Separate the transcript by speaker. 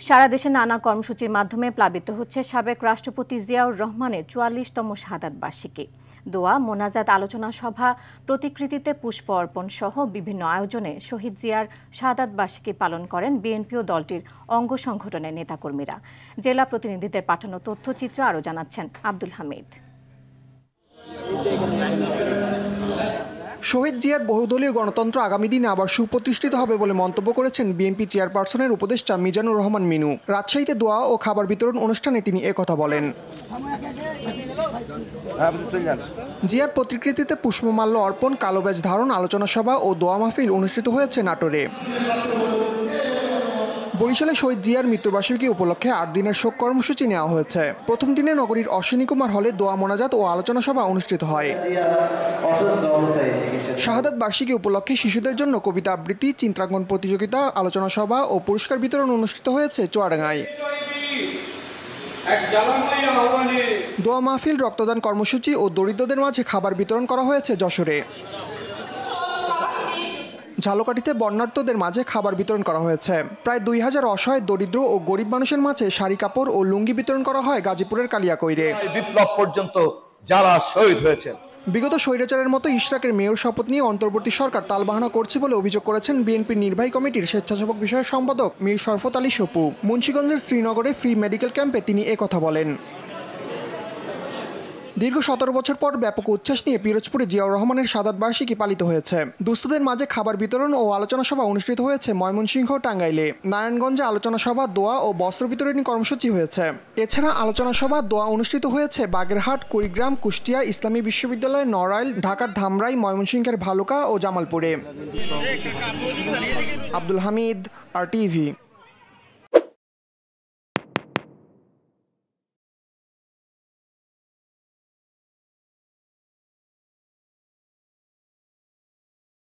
Speaker 1: সারা দেশে নানা কর্মসূচির মাধ্যমে প্লাবিত হচ্ছে সাবেক রাষ্ট্রপতি জিয়াউর রহমানের ৪৪তম শাহাদাত বার্ষিকী। দোয়া, মোনাজাত, আলোচনা সভা, প্রতিকৃতিতে পুষ্প অর্পণ সহ বিভিন্ন আয়োজনে শহীদ জিয়ার শাহাদাত বার্ষিকী পালন করেন বিএনপি ও দলটির অঙ্গ সংগঠনের নেতাকর্মীরা। জেলা প্রতিনিধিদের পাঠানো তথ্যচিত্র আরও জানাচ্ছেন আব্দুল হামিদ।
Speaker 2: শহীদ জিয়ার বহুদলীয় গণতন্ত্র আগামী দিনে আবার সুপ্রতিষ্ঠিত হবে বলে মন্তব্য করেছেন বিএনপি চেয়ারপারসনের উপদেষ্টা মিজানুর রহমান মিনু। রাজশাহীতে দোয়া ও খাবার বিতরণ অনুষ্ঠানে তিনি একথা বলেন। জিয়ার প্রতিকৃতিতে পুষ্পমাল্য অর্পণ, কালো ব্যাজ ধারণ, আলোচনা সভা ও দোয়া মাহফিল অনুষ্ঠিত হয়েছে নাটোরে। বরিশালে শহীদ জিয়ার মৃত্যুবার্ষিকী উপলক্ষে ৮ দিনের শোক কর্মসূচি নেওয়া হয়েছে। প্রথম দিনে নগরীর অশ্বিনী কুমার হলে দোয়া, মোনাজাত ও আলোচনা সভা অনুষ্ঠিত হয়। শাহাদাত বার্ষিকী উপলক্ষে শিশুদের জন্য কবিতা আবৃত্তি, চিত্রাঙ্কন প্রতিযোগিতা, আলোচনা সভা ও পুরস্কার বিতরণ অনুষ্ঠিত হয়েছে চুয়াডাঙ্গায়। দোয়া মাহফিল, রক্তদান কর্মসূচি ও দরিদ্রদের মাঝে খাবার বিতরণ করা হয়েছে যশোরে। ঝালকাঠিতে বন্যার্তদের মাঝে খাবার বিতরণ করা হয়েছে। প্রায় ২০০০ অসহায় দরিদ্র ও গরিব মানুষের মাঝে শাড়ি, কাপড় ও লুঙ্গি বিতরণ করা হয় গাজীপুরের কালিয়াকৈরে।
Speaker 3: বিপ্লব পর্যন্ত যারা শহীদ হয়েছেন,
Speaker 2: বিগত স্বৈরাচারের মতো ইশরাকের মেয়র শপথ নিয়ে অন্তর্বর্তী সরকার তালবাহানা করছে বলে অভিযোগ করেছেন বিএনপির নির্বাহী কমিটির স্বেচ্ছাসেবক বিষয়ক সম্পাদক মীর শরফত আলী সপু। মুন্সিগঞ্জের শ্রীনগরে ফ্রি মেডিকেল ক্যাম্পে তিনি একথা বলেন। দীর্ঘ ১৭ বছর পর ব্যাপক উচ্ছ্বাস নিয়ে পিরোজপুরে জিয়াউর রহমানের শাহাদাত বার্ষিকী পালিত হয়েছে। দুস্থদের মাঝে খাবার বিতরণ ও আলোচনা সভা অনুষ্ঠিত হয়েছে ময়মনসিংহ, টাঙ্গাইলে। নারায়ণগঞ্জে আলোচনা সভা, দোয়া ও বস্ত্র বিতরণী কর্মসূচি হয়েছে। এছাড়া আলোচনা সভা, দোয়া অনুষ্ঠিত হয়েছে বাগেরহাট, কুড়িগ্রাম, কুষ্টিয়া, ইসলামী বিশ্ববিদ্যালয়, নড়াইল, ঢাকার ধামরাই, ময়মনসিংহের ভালুকা ও জামালপুরে। আব্দুল হামিদ, RTV।